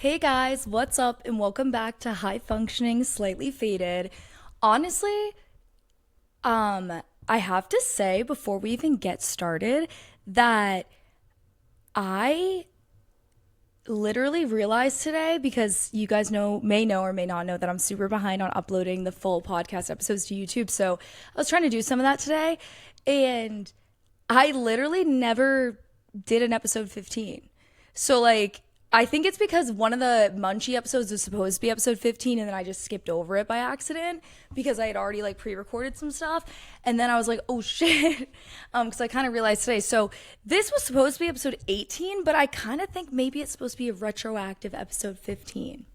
Hey guys, what's up and welcome back to High Functioning Slightly Faded. Honestly, I have to say before we even get started that I literally realized today because you guys may know or may not know that I'm super behind on uploading the full podcast episodes to YouTube. So, I was trying to do some of that today and I literally never did an episode 15. So I think it's because one of the Munchie episodes was supposed to be episode 15 and then I just skipped over it by accident because I had already pre-recorded some stuff and then I was like, "Oh shit." Cuz I kind of realized today. So this was supposed to be episode 18, but I kind of think maybe it's supposed to be a retroactive episode 15.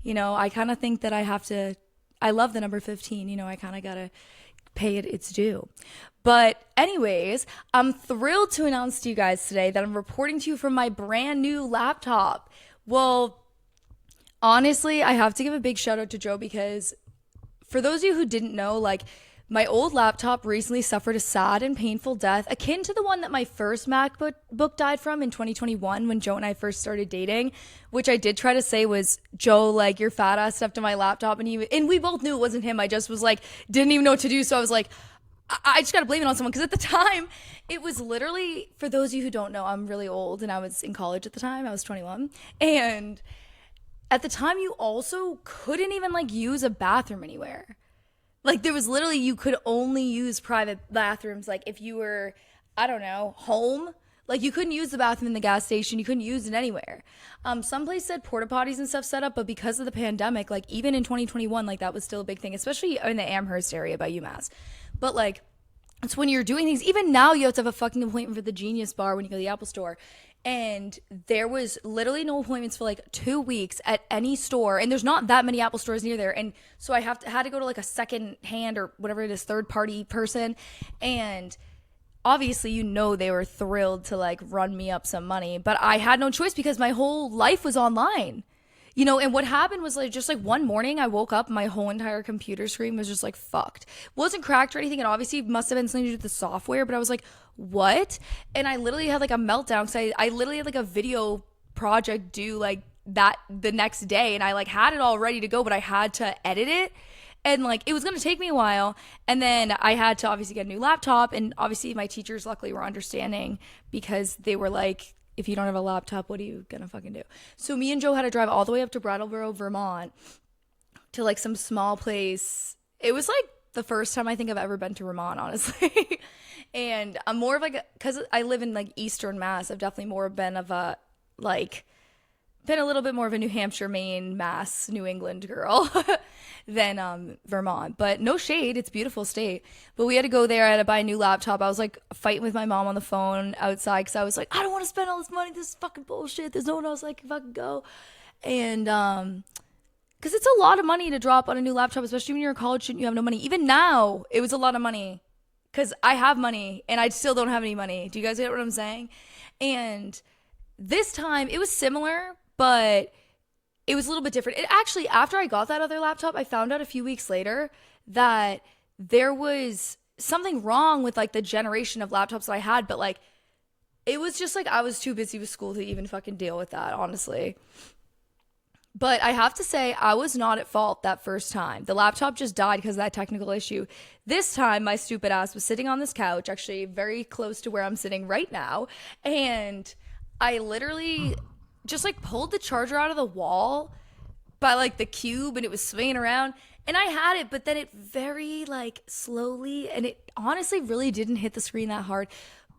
I kind of think that I love the number 15, I kind of got to pay it its due. But, anyways, I'm thrilled to announce to you guys today that I'm reporting to you from my brand new laptop. Well, honestly, I have to give a big shout out to Joe because for those of you who didn't know, my old laptop recently suffered a sad and painful death akin to the one that my first MacBook died from in 2021 when Joe and I first started dating, which I did try to say was, "Joe, your fat ass stepped on my laptop," and we both knew it wasn't him. I just was didn't even know what to do, so I was like, I just gotta blame it on someone because at the time it was literally, for those of you who don't know, I'm really old and I was in college at the time. I was 21, and at the time you also couldn't even use a bathroom anywhere. There was literally, you could only use private bathrooms if you were, I don't know, home. You couldn't use the bathroom in the gas station. You couldn't use it anywhere. Some place said porta potties and stuff set up, but because of the pandemic, even in 2021, that was still a big thing, especially in the Amherst area by UMass. But it's when you're doing things. Even now, you have to have a fucking appointment for the Genius Bar when you go to the Apple Store. And there was literally no appointments for 2 weeks at any store, and there's not that many Apple stores near there. And so I had to go to a second hand or whatever it is, third party person, and obviously they were thrilled to run me up some money, but I had no choice because my whole life was online. And what happened was just one morning I woke up, my whole entire computer screen was just fucked. It wasn't cracked or anything, and obviously it must have been something to do with the software, but I was like, what? And I literally had a meltdown because I literally had a video project due that the next day, and I had it all ready to go, but I had to edit it. And it was going to take me a while, and then I had to obviously get a new laptop, and obviously my teachers luckily were understanding because they were like, if you don't have a laptop, what are you gonna fucking do? So me and Joe had to drive all the way up to Brattleboro, Vermont to some small place. It was the first time I think I've ever been to Vermont, honestly. And I'm more of because I live in Eastern Mass, I've definitely more been of a been a little bit more of a New Hampshire, Maine, Mass, New England girl than Vermont. But no shade, it's a beautiful state. But we had to go there. I had to buy a new laptop. I was fighting with my mom on the phone outside because I was I don't want to spend all this money. This is fucking bullshit. There's no one else I can fucking go. And because it's a lot of money to drop on a new laptop, especially when you're in college and you have no money. Even now, it was a lot of money because I have money and I still don't have any money. Do you guys get what I'm saying? And this time it was similar, but it was a little bit different. It actually, after I got that other laptop, I found out a few weeks later that there was something wrong with the generation of laptops that I had, but it was just I was too busy with school to even fucking deal with that, honestly. But I have to say, I was not at fault that first time. The laptop just died because of that technical issue. This time, my stupid ass was sitting on this couch, actually very close to where I'm sitting right now, and I literally just pulled the charger out of the wall by the cube, and it was swinging around, and I had it, but then it very slowly, and it honestly really didn't hit the screen that hard,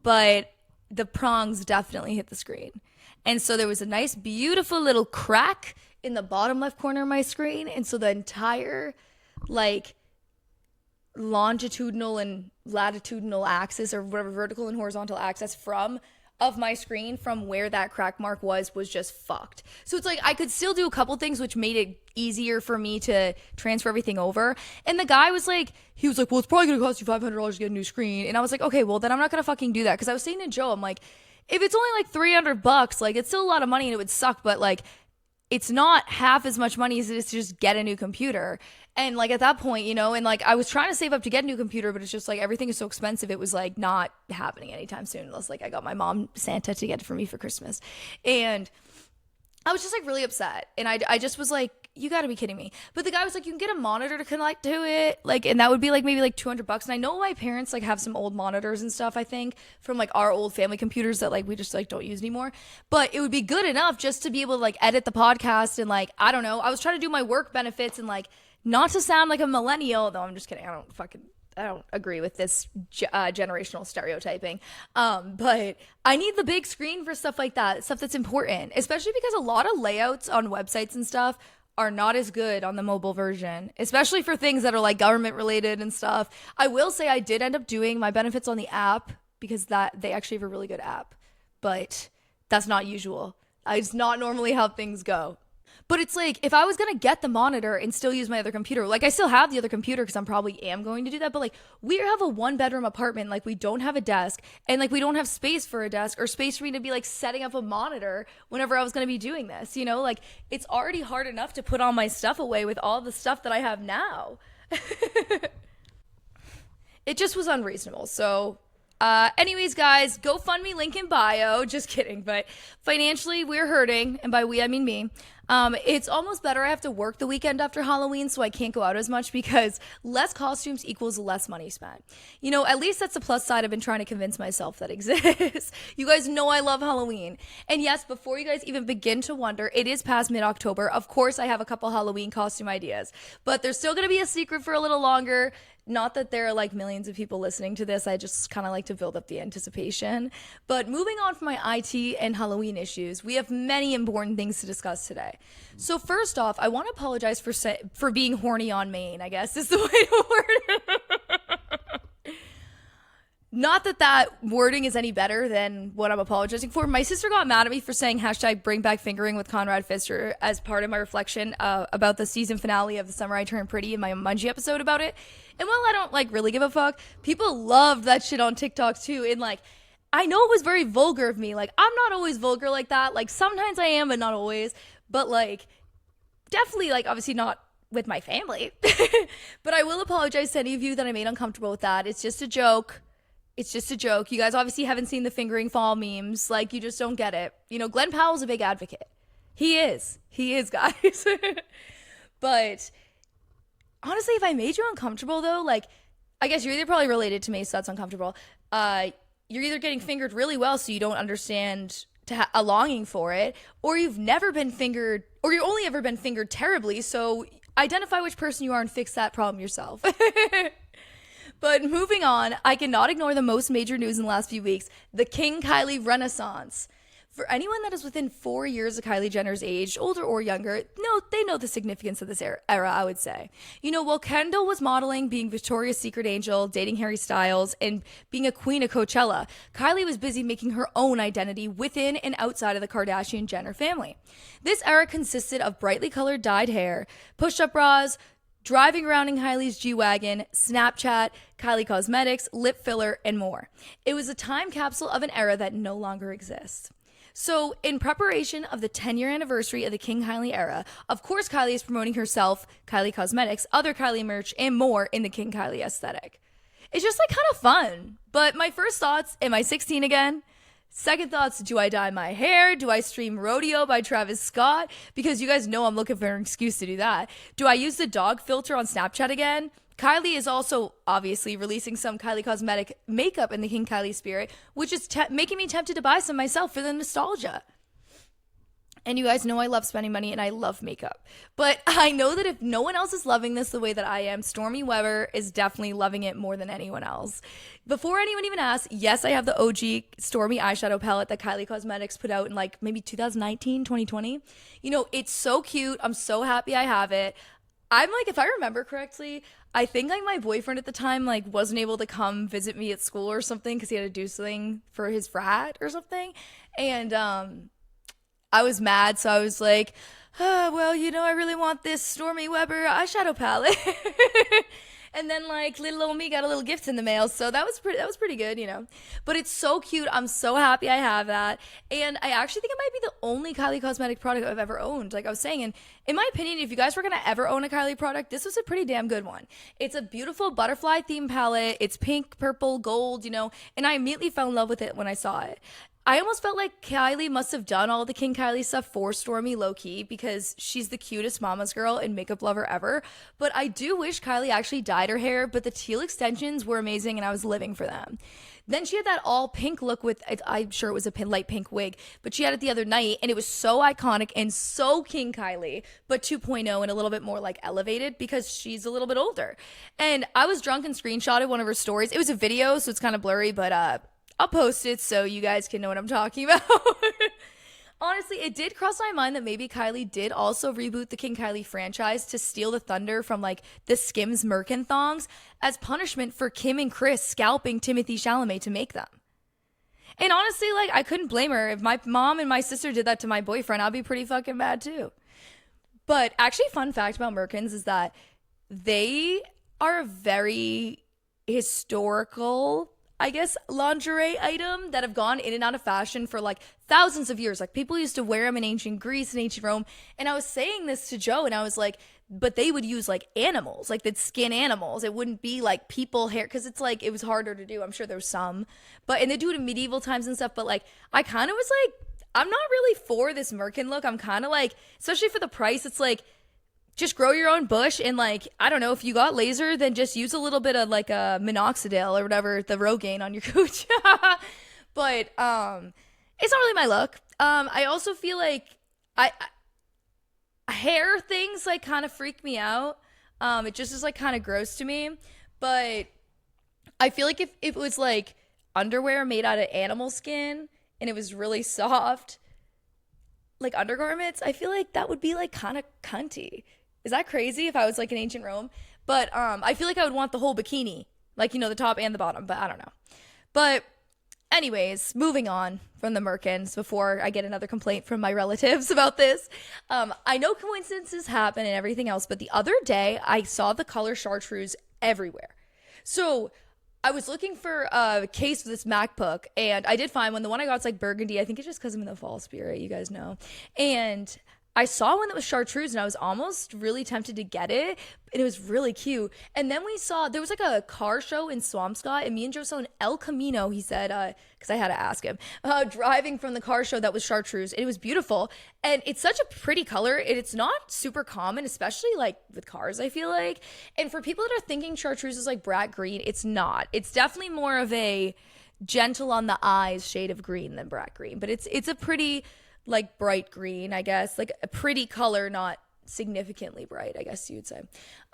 but the prongs definitely hit the screen. And so there was a nice beautiful little crack in the bottom left corner of my screen, and so the entire longitudinal and latitudinal axis, or whatever, vertical and horizontal axis of my screen from where that crack mark was just fucked. So it's I could still do a couple things which made it easier for me to transfer everything over. And the guy was he was well, it's probably gonna cost you $500 to get a new screen. And I was okay, well then I'm not gonna fucking do that. Because I was saying to Joe, I'm if it's only $300, it's still a lot of money and it would suck, but it's not half as much money as it is to just get a new computer. And at that point, and I was trying to save up to get a new computer, but it's just everything is so expensive. It was not happening anytime soon unless I got my mom Santa to get it for me for Christmas. And I was just like really upset. And I just was like, you gotta be kidding me. But the guy was like, you can get a monitor to connect to it. Like, and that would be like maybe like $200. And I know my parents like have some old monitors and stuff, I think, from like our old family computers that like we just like don't use anymore. But it would be good enough just to be able to like edit the podcast and like, I don't know. I was trying to do my work benefits and like not to sound like a millennial, though I'm just kidding. I don't agree with this generational stereotyping. But I need the big screen for stuff like that, stuff that's important, especially because a lot of layouts on websites and stuff are not as good on the mobile version, especially for things that are like government related and stuff. I will say I did end up doing my benefits on the app because that they actually have a really good app, but that's not usual. It's not normally how things go. But it's like if I was gonna get the monitor and still use my other computer, like I still have the other computer because I'm probably am going to do that. But like we have a 1 bedroom apartment, like we don't have a desk and like we don't have space for a desk or space for me to be like setting up a monitor whenever I was gonna be doing this. You know, like it's already hard enough to put all my stuff away with all the stuff that I have now. It just was unreasonable. So anyways, guys, GoFundMe link in bio. Just kidding, but financially we're hurting, and by we I mean me. It's almost better I have to work the weekend after Halloween, so I can't go out as much because less costumes equals less money spent. You know, at least that's the plus side I've been trying to convince myself that exists. You guys know I love Halloween, and yes, before you guys even begin to wonder, it is past mid-October. Of course, I have a couple Halloween costume ideas, but they're still gonna be a secret for a little longer. Not that there are like millions of people listening to this. I just kind of like to build up the anticipation. But moving on from my IT and Halloween issues, we have many important things to discuss today. So first off, I want to apologize for being horny on Maine, I guess is the way to word it. Not that that wording is any better than what I'm apologizing for. My sister got mad at me for saying hashtag bring back fingering with Conrad Pfister as part of my reflection about the season finale of The Summer I Turned Pretty in my Mungie episode about it. And while I don't like really give a fuck, people loved that shit on TikTok too. And like, I know it was very vulgar of me. Like, I'm not always vulgar like that. Like, sometimes I am, but not always. But like, definitely like, obviously not with my family. But I will apologize to any of you that I made uncomfortable with that. It's just a joke. It's just a joke. You guys obviously haven't seen the fingering fall memes. Like, you just don't get it. You know, Glenn Powell's a big advocate. He is. He is, guys. But honestly, if I made you uncomfortable, though, like, I guess you're either probably related to me, so that's uncomfortable. You're either getting fingered really well, so you don't understand a longing for it, or you've never been fingered, or you've only ever been fingered terribly, so identify which person you are and fix that problem yourself. But moving on, I cannot ignore the most major news in the last few weeks, the King Kylie renaissance. For anyone that is within 4 years of Kylie Jenner's age, older or younger, no, they know the significance of this era, I would say. You know, while Kendall was modeling, being Victoria's Secret Angel, dating Harry Styles, and being a queen of Coachella, Kylie was busy making her own identity within and outside of the Kardashian-Jenner family. This era consisted of brightly colored dyed hair, push-up bras, driving around in Kylie's G-Wagon, Snapchat, Kylie Cosmetics, lip filler, and more. It was a time capsule of an era that no longer exists. So, in preparation of the 10-year anniversary of the King Kylie era, of course Kylie is promoting herself, Kylie Cosmetics, other Kylie merch, and more in the King Kylie aesthetic. It's just like kind of fun. But my first thoughts, am I 16 again? Second thoughts, do I dye my hair? Do I stream Rodeo by Travis Scott? Because you guys know I'm looking for an excuse to do that. Do I use the dog filter on Snapchat again? Kylie is also obviously releasing some Kylie cosmetic makeup in the King Kylie spirit, which is making me tempted to buy some myself for the nostalgia. And you guys know I love spending money and I love makeup. But I know that if no one else is loving this the way that I am, Stormy Weber is definitely loving it more than anyone else. Before anyone even asks, yes, I have the OG Stormy eyeshadow palette that Kylie Cosmetics put out in like maybe 2019, 2020. You know, it's so cute. I'm so happy I have it. I'm like, if I remember correctly, I think like my boyfriend at the time like wasn't able to come visit me at school or something because he had to do something for his frat or something. And I was mad, so I was like, oh, well, you know, I really want this Stormy Weber eyeshadow palette. And then like little old me got a little gift in the mail, so that was pretty good, you know. But it's so cute. I'm so happy I have that. And I actually think it might be the only Kylie cosmetic product I've ever owned, like I was saying. And in my opinion, if you guys were gonna ever own a Kylie product, this was a pretty damn good one. It's a beautiful butterfly theme palette. It's pink, purple, gold, you know, and I immediately fell in love with it when I saw it. I almost felt like Kylie must have done all the King Kylie stuff for Stormy low-key because she's the cutest mama's girl and makeup lover ever. But I do wish Kylie actually dyed her hair, but the teal extensions were amazing and I was living for them. Then she had that all pink look with, I'm sure it was a light pink wig, but she had it the other night and it was so iconic and so King Kylie, but 2.0 and a little bit more like elevated because she's a little bit older. And I was drunk and screenshotted one of her stories. It was a video, so it's kind of blurry, but I'll post it so you guys can know what I'm talking about. Honestly, it did cross my mind that maybe Kylie did also reboot the King Kylie franchise to steal the thunder from like the Skims Merkin thongs as punishment for Kim and Chris scalping Timothée Chalamet to make them. And honestly, like I couldn't blame her. If my mom and my sister did that to my boyfriend, I'd be pretty fucking mad too. But actually, fun fact about Merkins is that they are a very historical, I guess, lingerie item that have gone in and out of fashion for like thousands of years. Like people used to wear them in ancient Greece and ancient Rome. And I was saying this to Joe and I was like, but they would use like animals, like they'd skin animals. It wouldn't be like people hair because it's like it was harder to do. I'm sure there was some, but and they do it in medieval times and stuff. But like I kind of was like, I'm not really for this Merkin look. I'm kind of like, especially for the price, it's like, just grow your own bush and like, I don't know, if you got laser, then just use a little bit of like a minoxidil or whatever, the Rogaine on your cooch. But it's not really my look. I also feel like I hair things like kind of freak me out. It just is like kind of gross to me. But I feel like if it was like underwear made out of animal skin and it was really soft, like undergarments, I feel like that would be like kind of cunty. Is that crazy if I was like in ancient Rome? But I feel like I would want the whole bikini, like, you know, the top and the bottom, but I don't know. But anyways, moving on from the Merkins before I get another complaint from my relatives about this. I know coincidences happen and everything else, but the other day I saw the color chartreuse everywhere. So I was looking for a case for this MacBook and I did find one. The one I got is like burgundy. I think it's just because I'm in the fall spirit, you guys know. And I saw one that was chartreuse and I was almost really tempted to get it. And it was really cute. And then we saw, there was like a car show in Swampscott and me and Joe saw an El Camino, he said, because I had to ask him, driving from the car show that was chartreuse. And it was beautiful. And it's such a pretty color. And it's not super common, especially like with cars, I feel like. And for people that are thinking chartreuse is like brat green, it's not. It's definitely more of a gentle on the eyes shade of green than brat green. But it's a pretty like bright green, I guess, like a pretty color, not significantly bright, I guess you'd say.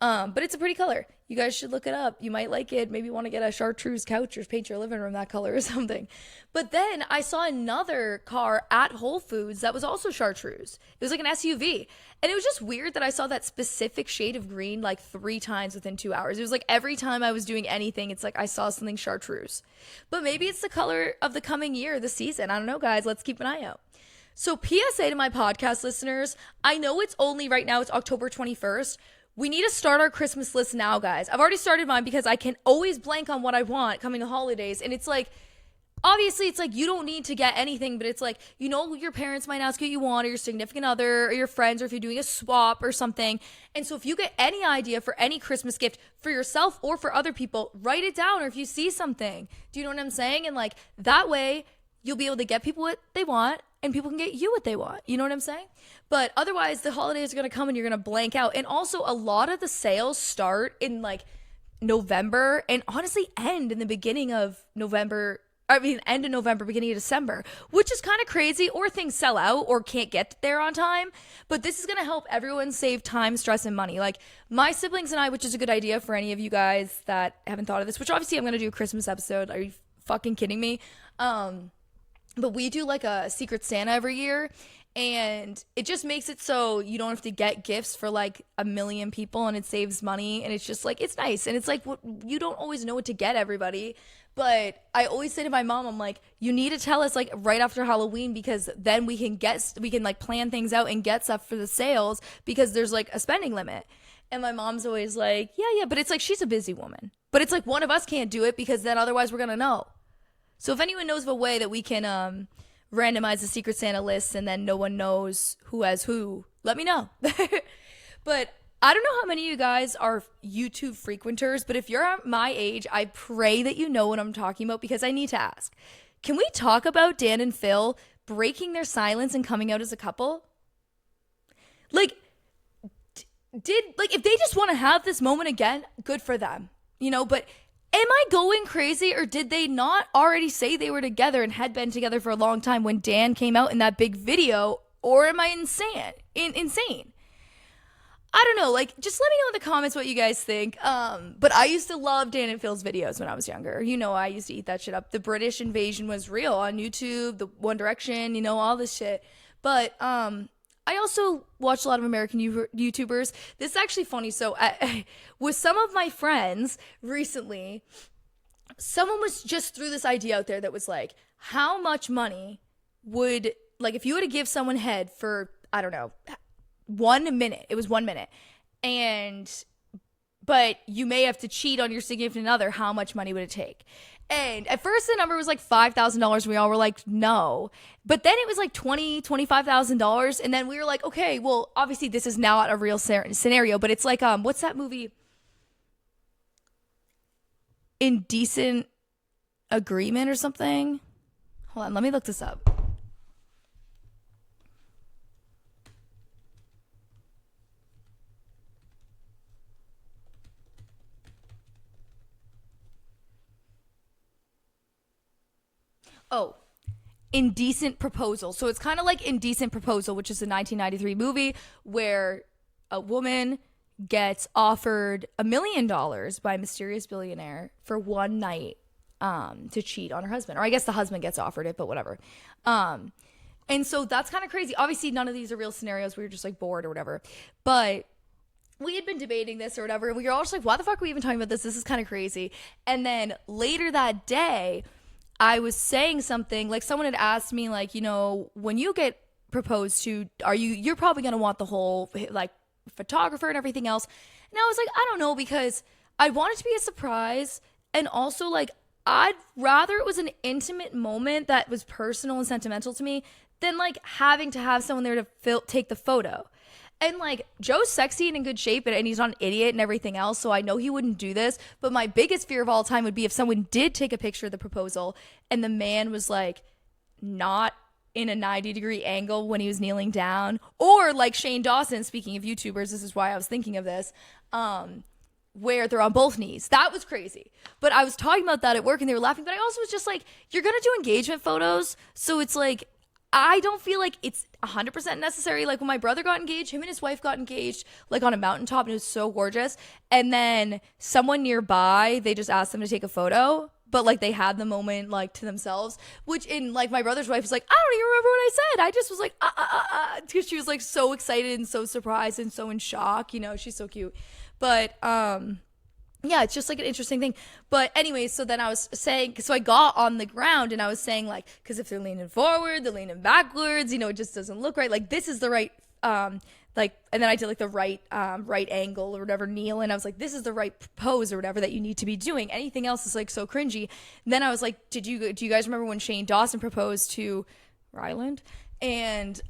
But it's a pretty color. You guys should look it up. You might like it. Maybe want to get a chartreuse couch or paint your living room that color or something. But then I saw another car at Whole Foods that was also chartreuse. It was like an SUV. And it was just weird that I saw that specific shade of green like 3 times within 2 hours. It was like every time I was doing anything, it's like I saw something chartreuse. But maybe it's the color of the coming year, the season. I don't know, guys. Let's keep an eye out. So PSA to my podcast listeners, I know it's only right now, it's October 21st. We need to start our Christmas list now, guys. I've already started mine because I can always blank on what I want coming to holidays. And it's like, obviously it's like you don't need to get anything, but it's like, you know, your parents might ask you what you want or your significant other or your friends or if you're doing a swap or something. And so if you get any idea for any Christmas gift for yourself or for other people, write it down or if you see something. Do you know what I'm saying? And like that way you'll be able to get people what they want and people can get you what they want. You know what I'm saying? But otherwise, the holidays are going to come and you're going to blank out. And also, a lot of the sales start in like November and honestly end in the beginning of November. I mean, end of November, beginning of December, which is kind of crazy, or things sell out or can't get there on time. But this is going to help everyone save time, stress, and money. Like my siblings and I, which is a good idea for any of you guys that haven't thought of this, which obviously I'm going to do a Christmas episode. Are you fucking kidding me? But we do like a Secret Santa every year and it just makes it so you don't have to get gifts for like a million people and it saves money and it's just like, it's nice. And it's like, you don't always know what to get everybody. But I always say to my mom, I'm like, you need to tell us like right after Halloween because then we can like plan things out and get stuff for the sales because there's like a spending limit. And my mom's always like, yeah, but it's like, she's a busy woman. But it's like one of us can't do it because then otherwise we're going to know. So if anyone knows of a way that we can randomize the Secret Santa list and then no one knows who has who, let me know. But I don't know how many of you guys are YouTube frequenters, but if you're my age, I pray that you know what I'm talking about because I need to ask. Can we talk about Dan and Phil breaking their silence and coming out as a couple? Like, did like if they just want to have this moment again, good for them, but am I going crazy, or did they not already say they were together and had been together for a long time when Dan came out in that big video, or am I insane? I don't know. Like, just let me know in the comments what you guys think. But I used to love Dan and Phil's videos when I was younger. I used to eat that shit up. The British invasion was real on YouTube, the One Direction, all this shit. But I also watched a lot of American YouTubers. This is actually funny. So with some of my friends recently, someone was just threw this idea out there that was like, how much money would, like, if you were to give someone head for, I don't know, 1 minute, it was 1 minute, but you may have to cheat on your significant other, how much money would it take? And at first the number was like $5,000. We all were like, no. But then it was like $25,000. And then we were like, okay, well, obviously this is not a real scenario, but it's like, what's that movie? Indecent Agreement or something? Hold on, let me look this up. Oh, Indecent Proposal. So it's kind of like Indecent Proposal, which is a 1993 movie where a woman gets offered $1 million by a mysterious billionaire for one night to cheat on her husband. Or I guess the husband gets offered it, but whatever. And so that's kind of crazy. Obviously, none of these are real scenarios. We were just like bored or whatever. But we had been debating this or whatever. And we were all just like, why the fuck are we even talking about this? This is kind of crazy. And then later that day, I was saying something, like someone had asked me, like, when you get proposed to, you're probably going to want the whole, like, photographer and everything else. And I was like, I don't know, because I want it to be a surprise. And also, like, I'd rather it was an intimate moment that was personal and sentimental to me than, like, having to have someone there to take the photo. And, like, Joe's sexy and in good shape, and he's not an idiot and everything else, so I know he wouldn't do this. But my biggest fear of all time would be if someone did take a picture of the proposal and the man was, like, not in a 90-degree angle when he was kneeling down. Or, like Shane Dawson, speaking of YouTubers, this is why I was thinking of this, where they're on both knees. That was crazy. But I was talking about that at work, and they were laughing. But I also was just like, you're going to do engagement photos, so it's like, I don't feel like it's 100% necessary. Like when my brother got engaged, him and his wife got engaged like on a mountaintop, and it was so gorgeous. And then someone nearby, they just asked them to take a photo, but like they had the moment like to themselves, which in like my brother's wife was like, I don't even remember what I said. I just was like, because she was like so excited and so surprised and so in shock. She's so cute. But, yeah, it's just like an interesting thing. But anyway, so then I was saying, so I got on the ground and I was saying like, because if they're leaning forward, they're leaning backwards, it just doesn't look right. Like this is the right, like, and then I did like the right angle or whatever, kneel. And I was like, this is the right pose or whatever that you need to be doing. Anything else is like so cringy. And then I was like, do you guys remember when Shane Dawson proposed to Ryland? And,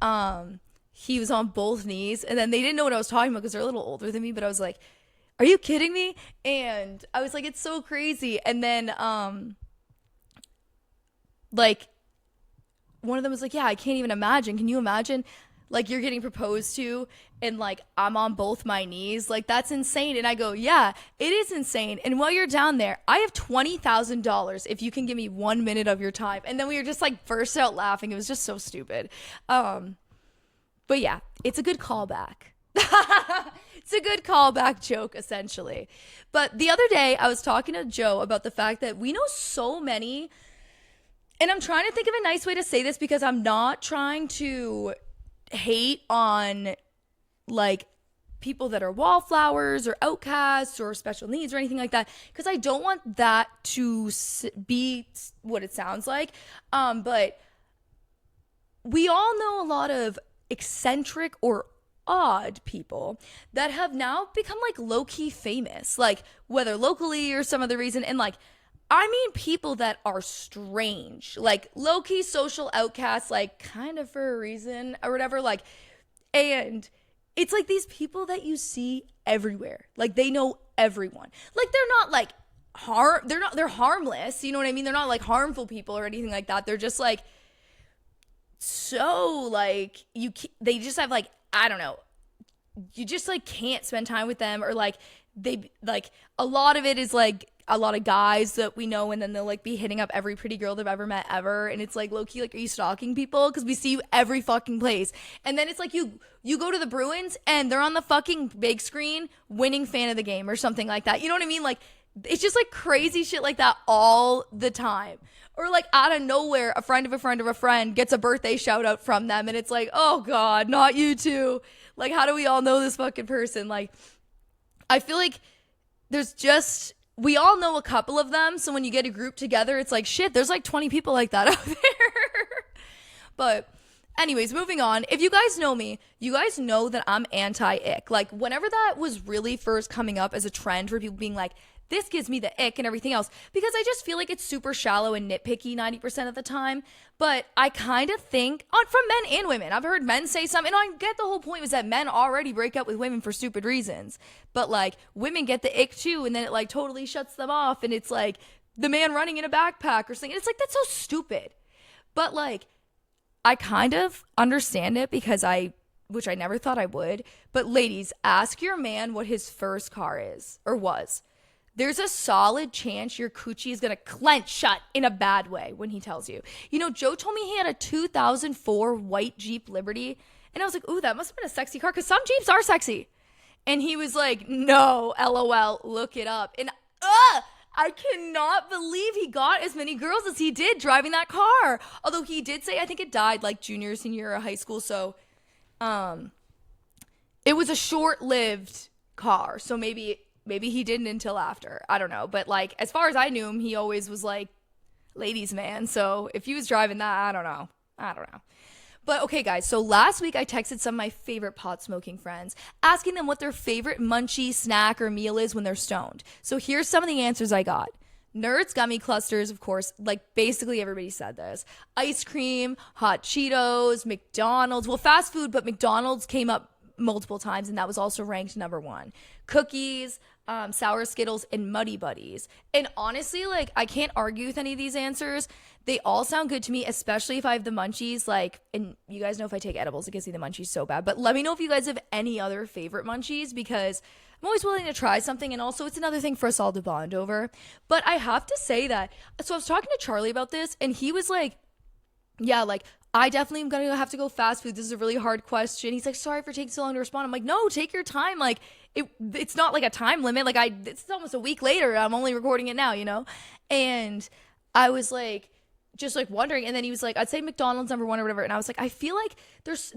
he was on both knees, and then they didn't know what I was talking about because they're a little older than me, but I was like, are you kidding me? And I was like, it's so crazy. And then, like, one of them was like, yeah, I can't even imagine. Can you imagine? Like, you're getting proposed to, and, like, I'm on both my knees. Like, that's insane. And I go, yeah, it is insane. And while you're down there, I have $20,000 if you can give me 1 minute of your time. And then we were just, like, burst out laughing. It was just so stupid. But, yeah, it's a good callback. It's a good callback joke, essentially. But the other day, I was talking to Joe about the fact that we know so many, and I'm trying to think of a nice way to say this because I'm not trying to hate on, like, people that are wallflowers or outcasts or special needs or anything like that, because I don't want that to be what it sounds like. But we all know a lot of eccentric or odd people that have now become like low-key famous, like whether locally or some other reason. And like, I mean people that are strange, like low-key social outcasts, like kind of for a reason or whatever. Like, and it's like these people that you see everywhere, like they know everyone. Like they're not like they're harmless, you know what I mean? They're not like harmful people or anything like that. They're just like so like they just have like, I don't know, you just like can't spend time with them, or like they like a lot of it is like a lot of guys that we know, and then they'll like be hitting up every pretty girl they've ever met ever, and it's like low-key like, are you stalking people because we see you every fucking place? And then it's like you go to the Bruins and they're on the fucking big screen winning fan of the game or something like that, you know what I mean? Like it's just like crazy shit like that all the time. Or like out of nowhere, a friend of a friend of a friend gets a birthday shout out from them, and it's like, oh god, not you too. Like, how do we all know this fucking person? Like, I feel like there's just, we all know a couple of them. So when you get a group together, it's like, shit, there's like 20 people like that out there. But anyways, moving on. If you guys know me, you guys know that I'm anti-ick. Like, whenever that was really first coming up as a trend for people being like, this gives me the ick and everything else, because I just feel like it's super shallow and nitpicky 90% of the time. But I kind of think, from men and women, I've heard men say something, and I get the whole point was that men already break up with women for stupid reasons. But like women get the ick too, and then it like totally shuts them off, and it's like the man running in a backpack or something. It's like, that's so stupid. But like, I kind of understand it because which I never thought I would. But ladies, ask your man what his first car is or was. There's a solid chance your coochie is going to clench shut in a bad way when he tells you. You know, Joe told me he had a 2004 white Jeep Liberty. And I was like, ooh, that must have been a sexy car, because some Jeeps are sexy. And he was like, no, LOL, look it up. And I cannot believe he got as many girls as he did driving that car. Although he did say, I think it died like junior, senior year of high school. So it was a short-lived car. So maybe he didn't until after. I don't know. But like, as far as I knew him, he always was like ladies man. So if he was driving that, I don't know. But okay, guys, so last week I texted some of my favorite pot smoking friends, asking them what their favorite munchie, snack, or meal is when they're stoned. So here's some of the answers I got. Nerds gummy clusters, of course, like basically everybody said this. Ice cream, hot Cheetos, McDonald's. Well, fast food, but McDonald's came up multiple times, and that was also ranked number one. Cookies, sour Skittles, and Muddy Buddies. And honestly, like, I can't argue with any of these answers. They all sound good to me, especially if I have the munchies. Like, and you guys know if I take edibles, it gives me the munchies so bad. But let me know if you guys have any other favorite munchies, because I'm always willing to try something. And also, it's another thing for us all to bond over. But I have to say that, so I was talking to Charlie about this, and he was like, yeah, like, I definitely am going to have to go fast food. This is a really hard question. He's like, sorry for taking so long to respond. I'm like, no, take your time. Like, it's not like a time limit. Like, it's almost a week later. I'm only recording it now, you know? And I was like, just like wondering. And then he was like, I'd say McDonald's number one or whatever. And I was like, I feel like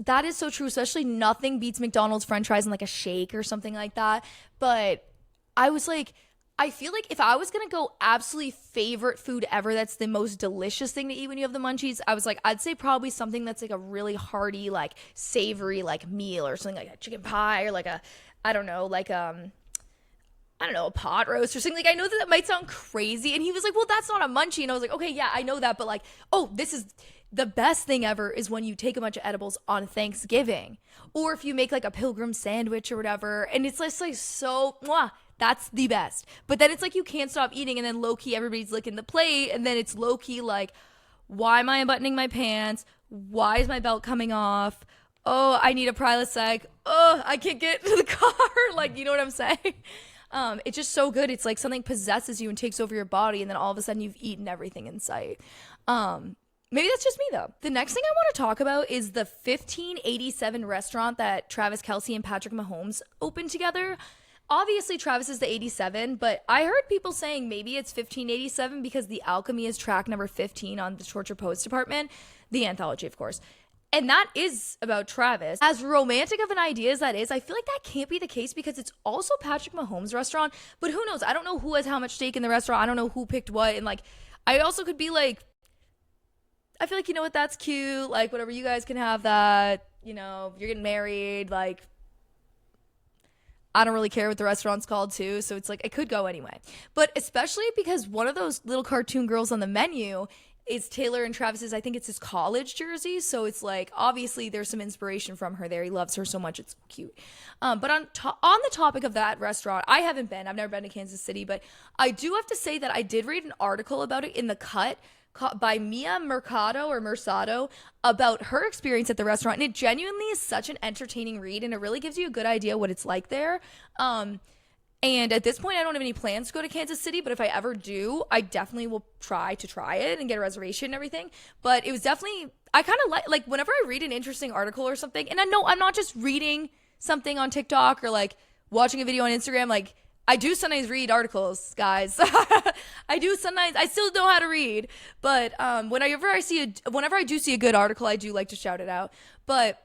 that is so true. Especially nothing beats McDonald's French fries and like a shake or something like that. But I was like, I feel like if I was going to go absolutely favorite food ever, that's the most delicious thing to eat when you have the munchies, I was like, I'd say probably something that's like a really hearty, like savory, like meal, or something like a chicken pie, or like a, I don't know, a pot roast or something. Like, I know that might sound crazy. And he was like, well, that's not a munchie. And I was like, okay, yeah, I know that. But like, oh, this is the best thing ever is when you take a bunch of edibles on Thanksgiving. Or if you make like a pilgrim sandwich or whatever. And it's just like so, mwah, that's the best. But then it's like you can't stop eating, and then low-key everybody's licking the plate, and then it's low-key like, why am I unbuttoning my pants? Why is my belt coming off? Oh, I need a Prilosec. Oh, I can't get to the car. Like, you know what I'm saying? It's just so good. It's like something possesses you and takes over your body, and then all of a sudden you've eaten everything in sight. Maybe that's just me, though. The next thing I want to talk about is the 1587 restaurant that Travis Kelce and Patrick Mahomes opened together. Obviously, Travis is the 87, but I heard people saying maybe it's 1587 because The Alchemy is track number 15 on the Torture Poets department. The anthology, of course. And that is about Travis. As romantic of an idea as that is, I feel like that can't be the case because it's also Patrick Mahomes' restaurant. But who knows? I don't know who has how much stake in the restaurant. I don't know who picked what. And like, I also could be like, I feel like, you know what, that's cute. Like, whatever, you guys can have that. You know, you're getting married. Like, I don't really care what the restaurant's called too, so it's like it could go anyway. But especially because one of those little cartoon girls on the menu It's Taylor and Travis's, I think it's his college jersey. So it's like, obviously there's some inspiration from her there. He loves her so much. It's cute. But on the topic of that restaurant, I haven't been. I've never been to Kansas City. But I do have to say that I did read an article about it in The Cut by Mia Mercado about her experience at the restaurant. And it genuinely is such an entertaining read. And it really gives you a good idea what it's like there. And at this point, I don't have any plans to go to Kansas City, but if I ever do, I definitely will try it and get a reservation and everything. But it was definitely, I kind of like whenever I read an interesting article or something, and I know I'm not just reading something on TikTok or like watching a video on Instagram, like I do sometimes read articles, guys. I do sometimes, I still know how to read, but whenever I do see a good article, I do like to shout it out. But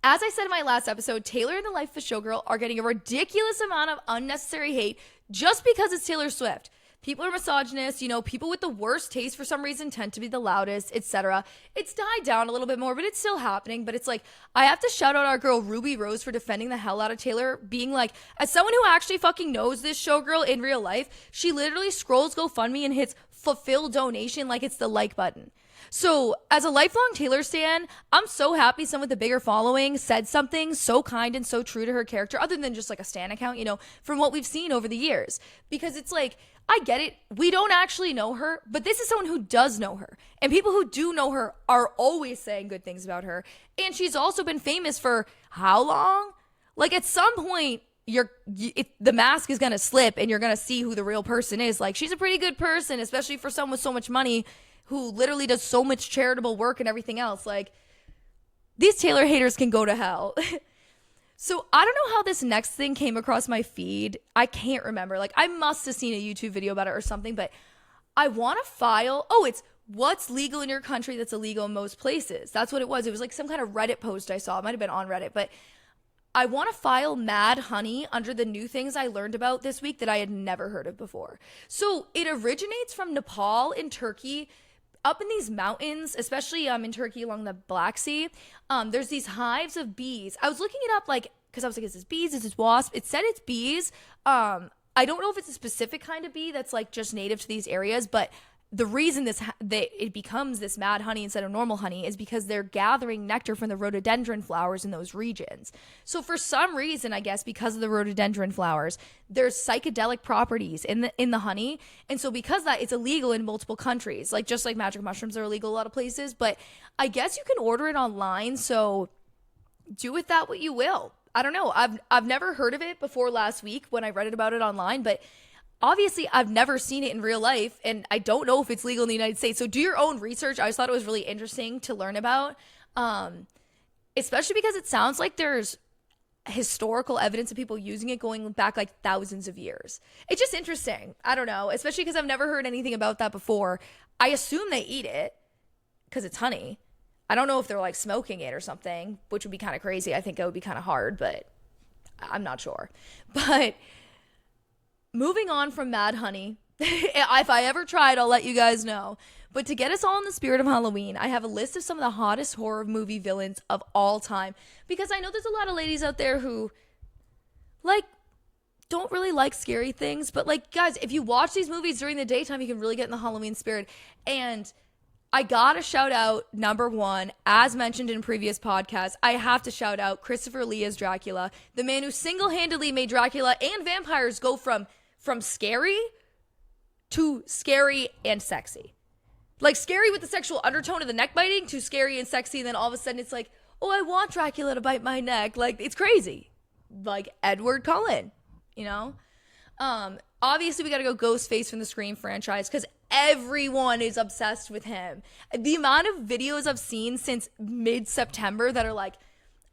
as I said in my last episode, Taylor and the Life of a Showgirl are getting a ridiculous amount of unnecessary hate just because it's Taylor Swift. People are misogynist, people with the worst taste for some reason tend to be the loudest, etc. It's died down a little bit more, but it's still happening. But it's like, I have to shout out our girl Ruby Rose for defending the hell out of Taylor, being like, as someone who actually fucking knows this showgirl in real life, she literally scrolls GoFundMe and hits fulfill donation like it's the like button. So, as a lifelong Taylor stan, I'm so happy someone with a bigger following said something so kind and so true to her character, other than just like a stan account, from what we've seen over the years. Because it's like, I get it. We don't actually know her, but this is someone who does know her. And people who do know her are always saying good things about her. And she's also been famous for how long? Like, at some point, the mask is going to slip and you're going to see who the real person is. Like, she's a pretty good person, especially for someone with so much money who literally does so much charitable work and everything else. Like, these Taylor haters can go to hell. So I don't know how this next thing came across my feed. I can't remember. Like, I must have seen a YouTube video about it or something, but I want to file. Oh, it's what's legal in your country that's illegal in most places. That's what it was. It was like some kind of Reddit post I saw. It might have been on Reddit, but I want to file Mad Honey under the new things I learned about this week that I had never heard of before. So it originates from Nepal and Turkey. Up in these mountains, especially in Turkey along the Black Sea, there's these hives of bees. I was looking it up, like, because I was like, is this bees? Is this wasp? It said it's bees. I don't know if it's a specific kind of bee that's like just native to these areas, but the reason it becomes this mad honey instead of normal honey is because they're gathering nectar from the rhododendron flowers in those regions. So for some reason, I guess because of the rhododendron flowers, there's psychedelic properties in the honey. And so because of that, it's illegal in multiple countries. Like, just like magic mushrooms are illegal a lot of places, but I guess you can order it online. So do with that what you will. I don't know. I've never heard of it before last week when I read about it online, but obviously, I've never seen it in real life, and I don't know if it's legal in the United States. So do your own research. I just thought it was really interesting to learn about, especially because it sounds like there's historical evidence of people using it going back like thousands of years. It's just interesting. I don't know, especially because I've never heard anything about that before. I assume they eat it because it's honey. I don't know if they're like smoking it or something, which would be kind of crazy. I think it would be kind of hard, but I'm not sure. But moving on from Mad Honey, if I ever tried, I'll let you guys know. But to get us all in the spirit of Halloween, I have a list of some of the hottest horror movie villains of all time. Because I know there's a lot of ladies out there who, like, don't really like scary things. But, like, guys, if you watch these movies during the daytime, you can really get in the Halloween spirit. And I gotta shout out, number one, as mentioned in previous podcasts, I have to shout out Christopher Lee as Dracula, the man who single-handedly made Dracula and vampires go from scary to scary and sexy. Like, scary with the sexual undertone of the neck biting to scary and sexy, and then all of a sudden it's like, oh, I want Dracula to bite my neck. Like, it's crazy. Like Edward Cullen, Obviously, we gotta go Ghostface from the Scream franchise because everyone is obsessed with him. The amount of videos I've seen since mid-September that are like,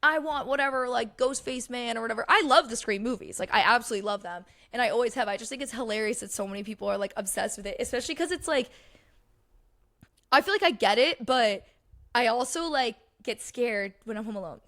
I want whatever, like, Ghostface Man or whatever. I love the Scream movies. Like, I absolutely love them. And I always have. I just think it's hilarious that so many people are, like, obsessed with it. Especially because it's, like, I feel like I get it, but I also, like, get scared when I'm home alone.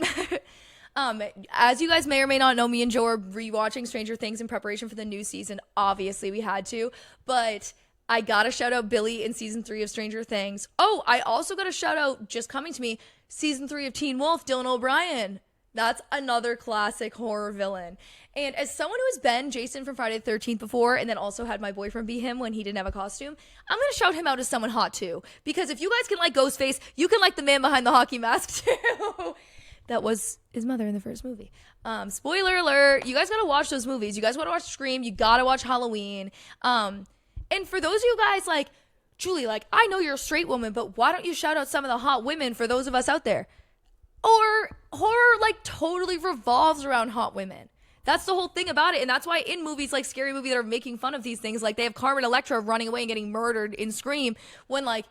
As you guys may or may not know, me and Joe are rewatching Stranger Things in preparation for the new season. Obviously, we had to. But I gotta shout out Billy in season 3 of Stranger Things. Oh, I also gotta shout out, just coming to me, season 3 of Teen Wolf, Dylan O'Brien. That's another classic horror villain. And as someone who has been Jason from Friday the 13th before and then also had my boyfriend be him when he didn't have a costume, I'm going to shout him out as someone hot too. Because if you guys can like Ghostface, you can like the man behind the hockey mask too. That was his mother in the first movie. Spoiler alert. You guys got to watch those movies. You guys want to watch Scream. You got to watch Halloween. And for those of you guys like, Julie, like, I know you're a straight woman, but why don't you shout out some of the hot women for those of us out there? Or horror like totally revolves around hot women. That's the whole thing about it. And that's why in movies like Scary Movie that are making fun of these things, like they have Carmen Electra running away and getting murdered in Scream, when like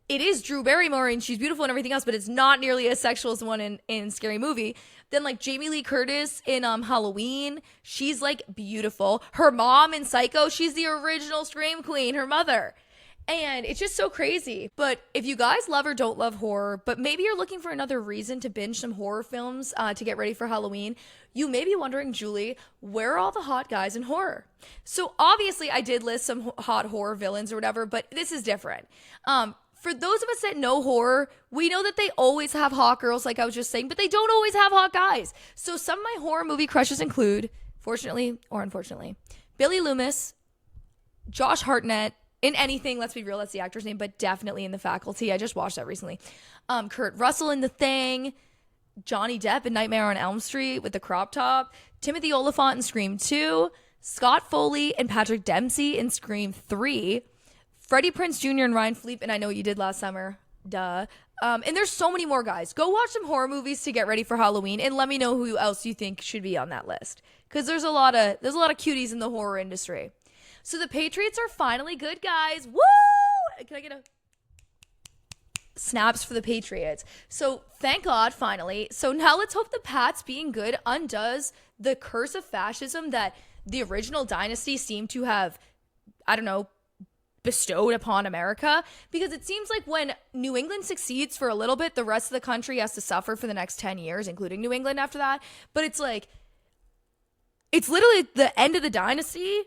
it is Drew Barrymore and she's beautiful and everything else, but it's not nearly as sexual as the one in Scary Movie. Then like Jamie Lee Curtis in Halloween, she's like beautiful. Her mom in Psycho, she's the original Scream Queen, her mother. And it's just so crazy. But if you guys love or don't love horror, but maybe you're looking for another reason to binge some horror films to get ready for Halloween, you may be wondering, Julie, where are all the hot guys in horror? So obviously I did list some hot horror villains or whatever, but this is different. For those of us that know horror, we know that they always have hot girls, like I was just saying, but they don't always have hot guys. So some of my horror movie crushes include, fortunately or unfortunately, Billy Loomis, Josh Hartnett, in anything, let's be real, that's the actor's name, but definitely in The Faculty. I just watched that recently. Kurt Russell in The Thing, Johnny Depp in Nightmare on Elm Street with the crop top, Timothy Olyphant in Scream 2, Scott Foley and Patrick Dempsey in Scream 3, Freddie Prinze Jr. and Ryan Phillippe, and I Know What You Did Last Summer, duh. And there's so many more guys. Go watch some horror movies to get ready for Halloween, and let me know who else you think should be on that list, because there's a lot of cuties in the horror industry. So the Patriots are finally good, guys. Woo! Can I get a snaps for the Patriots? So thank God, finally. So now let's hope the Pats being good undoes the curse of fascism that the original dynasty seemed to have, I don't know, bestowed upon America. Because it seems like when New England succeeds for a little bit, the rest of the country has to suffer for the next 10 years, including New England after that. But it's like, it's literally the end of the dynasty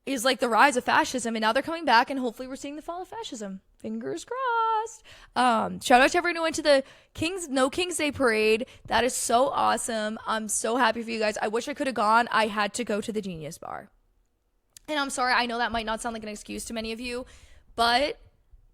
is like the rise of fascism, and now they're coming back, and hopefully we're seeing the fall of fascism. Fingers crossed. Shout out to everyone who went to the King's Day parade. That is so awesome. I'm so happy for you guys. I wish I could have gone. I had to go to the Genius Bar. And I'm sorry, I know that might not sound like an excuse to many of you, but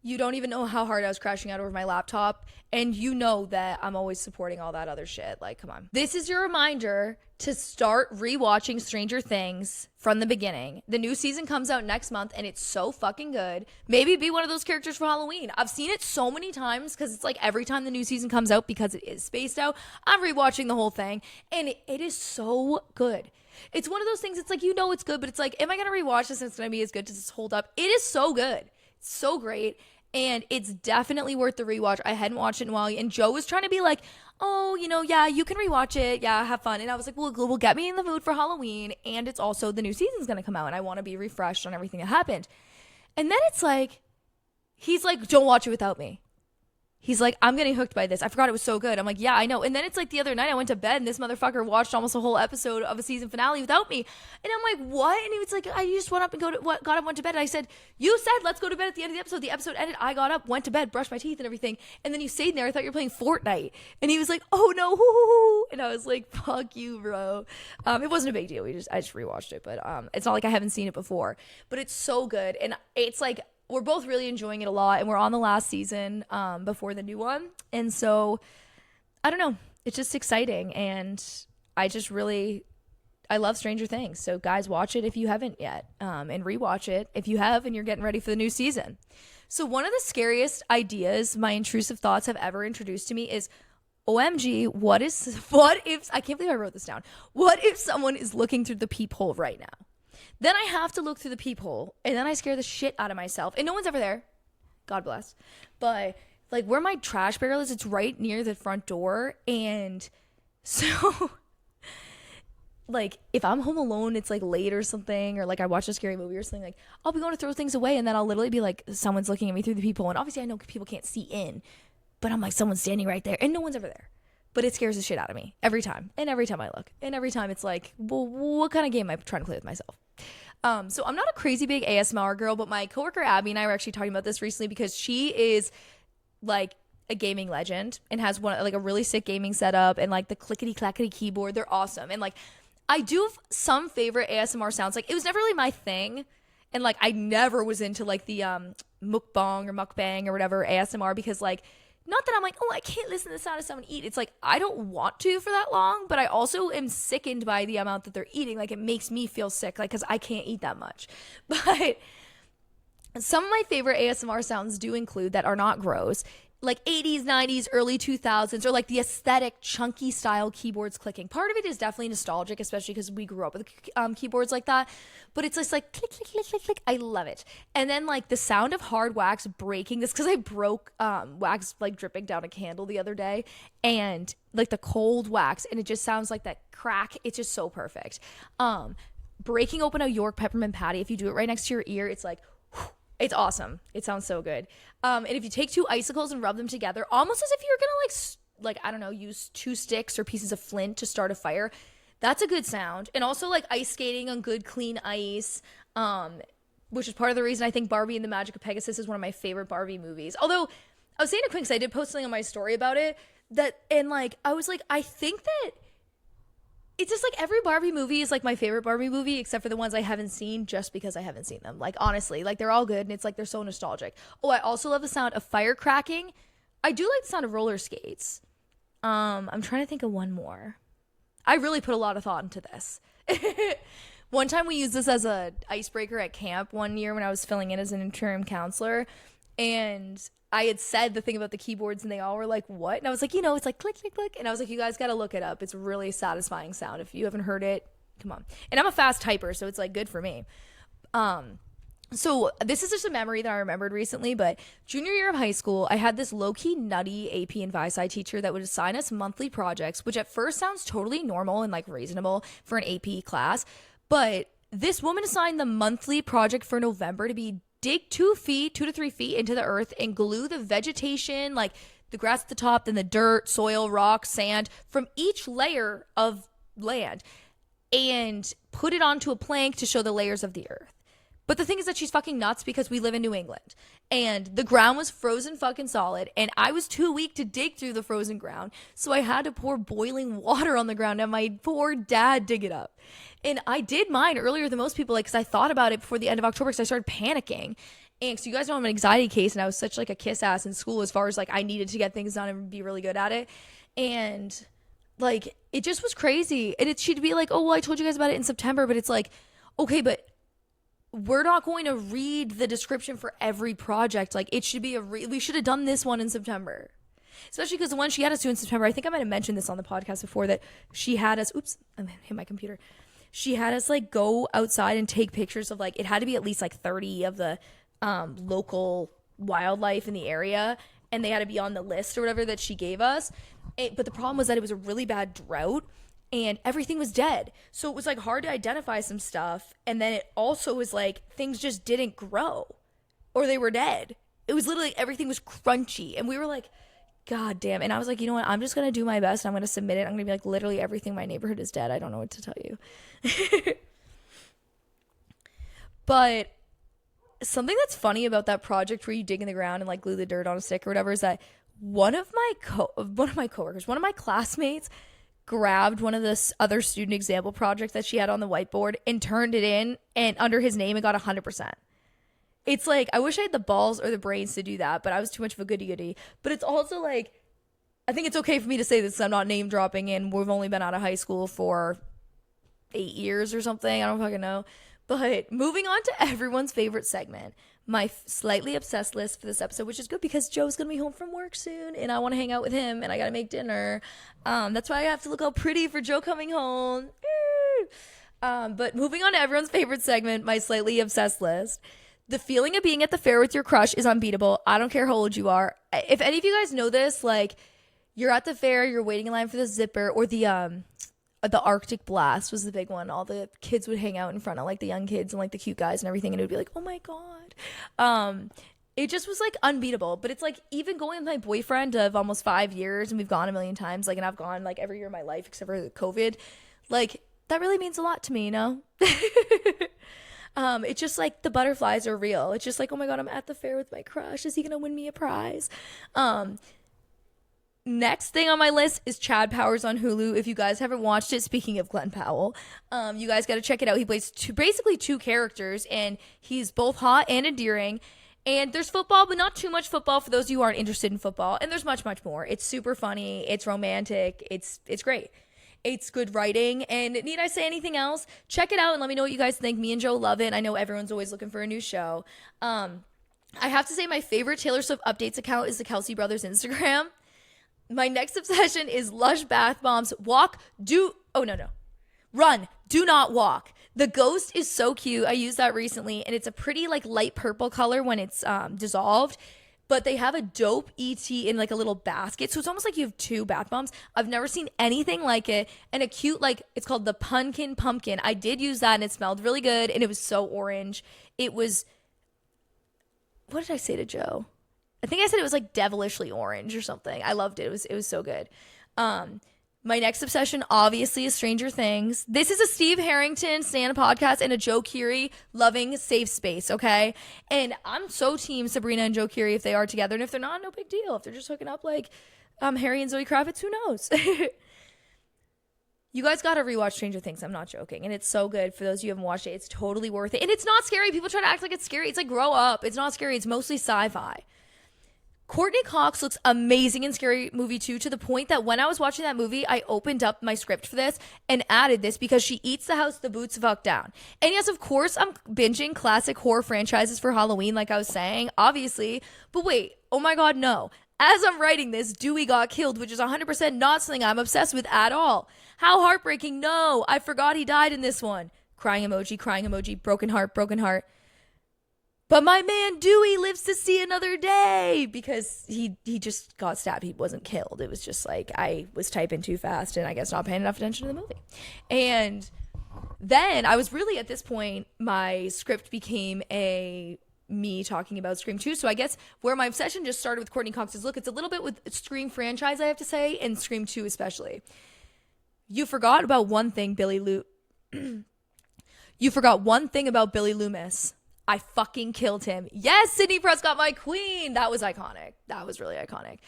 you don't even know how hard I was crashing out over my laptop. And you know that I'm always supporting all that other shit. Like, come on. This is your reminder to start rewatching Stranger Things from the beginning. The new season comes out next month and it's so fucking good. Maybe be one of those characters for Halloween. I've seen it so many times because it's like every time the new season comes out, because it is spaced out, I'm rewatching the whole thing. And it is so good. It's one of those things, it's like, you know it's good, but it's like, am I going to rewatch this and it's going to be as good? Does this hold up? It is so good. It's so great. And it's definitely worth the rewatch. I hadn't watched it in a while. And Joe was trying to be like, oh, yeah, you can rewatch it. Yeah, have fun. And I was like, well, we'll get me in the mood for Halloween. And it's also the new season's going to come out. And I want to be refreshed on everything that happened. And then it's like, he's like, don't watch it without me. He's like, I'm getting hooked by this. I forgot it was so good. I'm like, yeah, I know. And then it's like the other night I went to bed and this motherfucker watched almost a whole episode of a season finale without me. And I'm like, what? And he was like, I just went up and got up, went to bed. And I said, you said, let's go to bed at the end of the episode. The episode ended. I got up, went to bed, brushed my teeth and everything. And then you stayed in there. I thought you were playing Fortnite. And he was like, oh no. Hoo. And I was like, fuck you, bro. It wasn't a big deal. I just rewatched it, but it's not like I haven't seen it before, but it's so good. And it's like, we're both really enjoying it a lot, and we're on the last season before the new one. And so, I don't know. It's just exciting, and I love Stranger Things. So, guys, watch it if you haven't yet, and rewatch it if you have and you're getting ready for the new season. So, one of the scariest ideas my intrusive thoughts have ever introduced to me is, OMG, what if, I can't believe I wrote this down. What if someone is looking through the peephole right now? Then I have to look through the peephole, and then I scare the shit out of myself. And no one's ever there. God bless. But, like, where my trash barrel is, it's right near the front door. And so, like, if I'm home alone, it's, like, late or something, or, like, I watch a scary movie or something, like, I'll be going to throw things away, and then I'll literally be like, someone's looking at me through the peephole. And obviously I know people can't see in, but I'm like, someone's standing right there, and no one's ever there. But it scares the shit out of me every time. And every time I look. And every time it's like, well, what kind of game am I trying to play with myself? So I'm not a crazy big ASMR girl, but my coworker Abby and I were actually talking about this recently because she is like a gaming legend and has one like a really sick gaming setup and like the clickety clackety keyboard. They're awesome. And like I do have some favorite ASMR sounds. Like it was never really my thing. And like I never was into like the mukbang or whatever ASMR because like not that I'm like, oh, I can't listen to the sound of someone eat. It's like I don't want to for that long, but I also am sickened by the amount that they're eating. Like it makes me feel sick, like because I can't eat that much. But some of my favorite ASMR sounds do include that are not gross, like 80s, 90s, early 2000s, or like the aesthetic chunky style keyboards clicking. Part of it is definitely nostalgic, especially because we grew up with keyboards like that. But it's just like click, click, click, click, click. I love it. And then like the sound of hard wax breaking. This because I broke wax like dripping down a candle the other day, and like the cold wax, and it just sounds like that crack. It's just so perfect. Breaking open a York peppermint patty. If you do it right next to your ear, it's like. It's awesome. It sounds so good. And if you take two icicles and rub them together, almost as if you're gonna I don't know, use two sticks or pieces of flint to start a fire, that's a good sound. And also like ice skating on good clean ice, which is part of the reason I think Barbie and the Magic of Pegasus is one of my favorite Barbie movies. Although I was saying to Quinn, because I did post something on my story about it, I was like, I think that it's just like every Barbie movie is like my favorite Barbie movie, except for the ones I haven't seen just because I haven't seen them. Like, honestly, like they're all good and it's like they're so nostalgic. Oh, I also love the sound of fire cracking. I do like the sound of roller skates. I'm trying to think of one more. I really put a lot of thought into this. One time we used this as a icebreaker at camp one year when I was filling in as an interim counselor. And I had said the thing about the keyboards and they all were like, what? And I was like, it's like click, click, click. And I was like, you guys got to look it up. It's a really satisfying sound. If you haven't heard it, come on. And I'm a fast typer, so it's like good for me. So this is just a memory that I remembered recently, but junior year of high school, I had this low-key nutty AP and Vie-Sci teacher that would assign us monthly projects, which at first sounds totally normal and like reasonable for an AP class. But this woman assigned the monthly project for November to be dig 2 to 3 feet into the earth and glue the vegetation, like the grass at the top, then the dirt, soil, rock, sand from each layer of land and put it onto a plank to show the layers of the earth. But the thing is that she's fucking nuts because we live in New England and the ground was frozen fucking solid and I was too weak to dig through the frozen ground. So I had to pour boiling water on the ground and my poor dad dig it up. And I did mine earlier than most people, like, because I thought about it before the end of October because I started panicking. And so you guys know I'm an anxiety case and I was such like a kiss ass in school as far as like I needed to get things done and be really good at it. And like, it just was crazy. And she'd be like, oh, well, I told you guys about it in September, but it's like, okay, but we're not going to read the description for every project. Like it should be we should have done this one in September. Especially because the one she had us do in September, I think I might have mentioned this on the podcast before, that she had us, oops, I hit my computer. She had us like go outside and take pictures of like, it had to be at least like 30 of the local wildlife in the area. And they had to be on the list or whatever that she gave us. But the problem was that it was a really bad drought and everything was dead. So it was like hard to identify some stuff. And then it also was like things just didn't grow or they were dead. It was literally everything was crunchy. And we were like, God damn. And I was like, you know what? I'm just going to do my best. I'm going to submit it. I'm going to be like, literally everything in my neighborhood is dead. I don't know what to tell you. But something that's funny about that project where you dig in the ground and like glue the dirt on a stick or whatever is that one of my coworkers, one of my classmates grabbed one of the other student example projects that she had on the whiteboard and turned it in and under his name and got 100%. It's like, I wish I had the balls or the brains to do that, but I was too much of a goody-goody. But it's also like, I think it's okay for me to say this because I'm not name dropping and we've only been out of high school for 8 years or something. I don't fucking know. But moving on to everyone's favorite segment, my slightly obsessed list for this episode, which is good because Joe's going to be home from work soon and I want to hang out with him and I got to make dinner. That's why I have to look all pretty for Joe coming home. But moving on to everyone's favorite segment, my slightly obsessed list. The feeling of being at the fair with your crush is unbeatable. I don't care how old you are. If any of you guys know this, like, you're at the fair, you're waiting in line for the zipper, or the Arctic Blast was the big one. All the kids would hang out in front of, like, the young kids and, like, the cute guys and everything, and it would be like, oh, my God. It just was, like, unbeatable. But it's, like, even going with my boyfriend of almost 5 years, and we've gone a million times, like, and I've gone, like, every year of my life except for COVID, like, that really means a lot to me, you know? It's just like the butterflies are real. It's just like, oh my God, I'm at the fair with my crush. Is he gonna win me a prize? Next thing on my list is Chad Powers on Hulu. If you guys haven't watched it, speaking of Glenn Powell, you guys got to check it out. He plays basically two characters, and he's both hot and endearing. And there's football, but not too much football for those of you who aren't interested in football. And there's much, much more. It's super funny. It's romantic. It's great. It's good writing. And need I say anything else? Check it out and let me know what you guys think. Me and Joe love it. I know everyone's always looking for a new show. I have to say my favorite Taylor Swift updates account is the Kelce Brothers Instagram. My next obsession is Lush Bath Bombs. Run, do not walk. The ghost is so cute. I used that recently, and it's a pretty like light purple color when it's dissolved. But they have a dope ET in like a little basket. So it's almost like you have two bath bombs. I've never seen anything like it. And a cute, like, it's called the Punkin Pumpkin. I did use that, and it smelled really good, and it was so orange. It was, what did I say to Joe? I think I said it was like devilishly orange or something. I loved it. It was so good. My next obsession obviously is Stranger Things. This is a Steve Harrington stand podcast and a Joe Keery loving safe space, okay? And I'm so team Sabrina and Joe Keery if they are together. And if they're not, no big deal. If they're just hooking up like Harry and Zoe Kravitz, who knows? You guys got to rewatch Stranger Things. I'm not joking. And it's so good. For those of you who haven't watched it, it's totally worth it. And it's not scary. People try to act like it's scary. It's like, grow up. It's not scary. It's mostly sci-fi. Courtney Cox looks amazing in Scary Movie 2 to the point that when I was watching that movie, I opened up my script for this and added this because she eats the house the boots fuck down. And yes, of course, I'm binging classic horror franchises for Halloween, like I was saying, obviously. But wait, oh my God, no. As I'm writing this, Dewey got killed, which is 100% not something I'm obsessed with at all. How heartbreaking. No, I forgot he died in this one. Crying emoji, broken heart, broken heart. But my man Dewey lives to see another day because he just got stabbed. He wasn't killed. It was just like I was typing too fast and I guess not paying enough attention to the movie. And then I was really at this point, my script became me talking about Scream 2. So I guess where my obsession just started with Courtney Cox's look, it's a little bit with Scream franchise, I have to say, and Scream 2 especially. You forgot about one thing, You forgot one thing about Billy Loomis. I fucking killed him. Yes, Sydney Prescott, my queen. That was iconic. That was really iconic.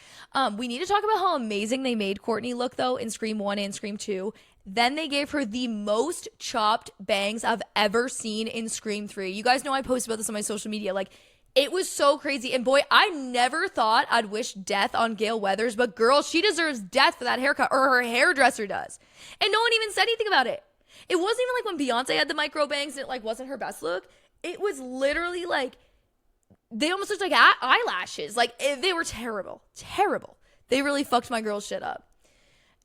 We need to talk about how amazing they made Courtney look, though, in Scream 1 and Scream 2. Then they gave her the most chopped bangs I've ever seen in Scream 3. You guys know I posted about this on my social media. Like, it was so crazy. And boy, I never thought I'd wish death on Gail Weathers, but girl, she deserves death for that haircut, or her hairdresser does. And no one even said anything about it. It wasn't even like when Beyonce had the micro bangs and it like wasn't her best look. It was literally like, they almost looked like eyelashes. Like, they were terrible. Terrible. They really fucked my girl's shit up.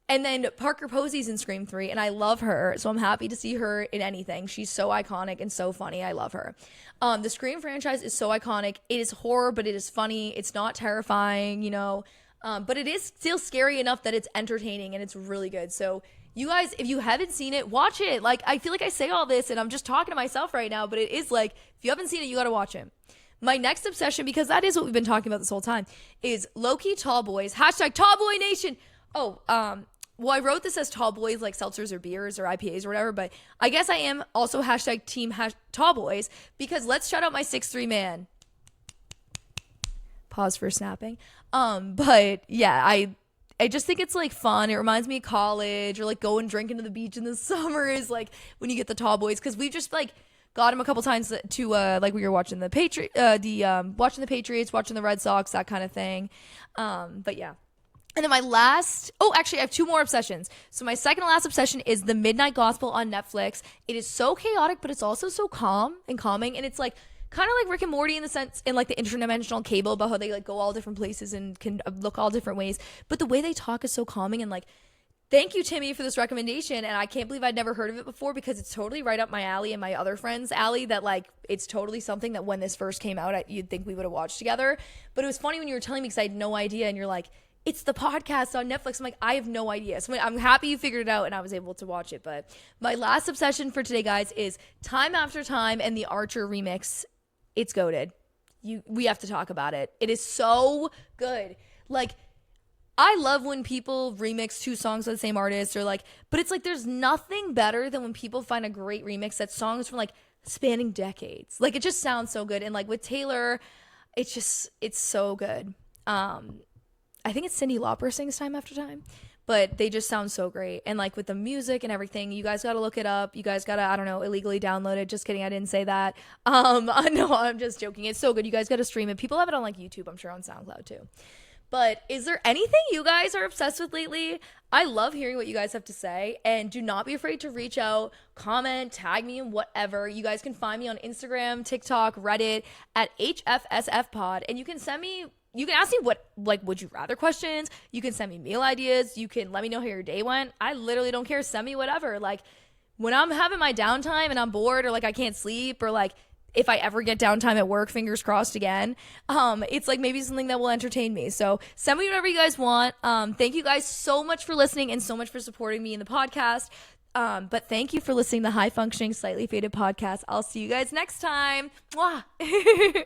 And then Parker Posey's in Scream 3, and I love her, so I'm happy to see her in anything. She's so iconic and so funny. I love her. The Scream franchise is so iconic. It is horror, but it is funny. It's not terrifying, you know. But it is still scary enough that it's entertaining, and it's really good. So you guys, if you haven't seen it, watch it. Like, I feel like I say all this and I'm just talking to myself right now, but it is like, if you haven't seen it, you got to watch it. My next obsession, because that is what we've been talking about this whole time, is low-key tall boys. Hashtag tall boy nation. Oh, well, I wrote this as tall boys, like seltzers or beers or IPAs or whatever, but I guess I am also hashtag team tall boys, because let's shout out my 6'3" man. Pause for snapping. But yeah, I just think it's like fun. It reminds me of college, or like going drinking to the beach in the summer is like when you get the tall boys, because we've just like got him a couple times to like we were watching the watching the Patriots, watching the Red Sox, that kind of thing. But yeah. And then actually I have two more obsessions. So my second to last obsession is The Midnight Gospel on Netflix. It is so chaotic, but it's also so calm and calming, and it's like kind of like Rick and Morty in the sense, in like the interdimensional cable, about how they like go all different places and can look all different ways. But the way they talk is so calming, and like, thank you, Timmy, for this recommendation. And I can't believe I'd never heard of it before, because it's totally right up my alley and my other friend's alley, that like, it's totally something that when this first came out, you'd think we would have watched together. But it was funny when you were telling me, because I had no idea, and you're like, it's the podcast on Netflix. I'm like, I have no idea. So I'm happy you figured it out and I was able to watch it. But my last obsession for today, guys, is Time After Time and the Archer remix. It's goated. We have to talk about it. It is so good. Like, I love when people remix two songs by the same artist, or like, but it's like, there's nothing better than when people find a great remix that's songs from like spanning decades. Like, it just sounds so good. And like with Taylor, it's so good. I think it's Cyndi Lauper sings Time After Time. But they just sound so great. And like with the music and everything, you guys got to look it up. You guys got to, I don't know, illegally download it. Just kidding. I didn't say that. No, I'm just joking. It's so good. You guys got to stream it. People have it on like YouTube, I'm sure, on SoundCloud too. But is there anything you guys are obsessed with lately? I love hearing what you guys have to say. And do not be afraid to reach out, comment, tag me, and whatever. You guys can find me on Instagram, TikTok, Reddit at HFSFpod. And you can send me, you can ask me what, like, would you rather questions. You can send me meal ideas. You can let me know how your day went. I literally don't care. Send me whatever. Like, when I'm having my downtime and I'm bored or like I can't sleep or like if I ever get downtime at work, fingers crossed again, it's like maybe something that will entertain me. So send me whatever you guys want. Thank you guys so much for listening and so much for supporting me in the podcast. But thank you for listening to the High Functioning Slightly Faded podcast. I'll see you guys next time. Mwah.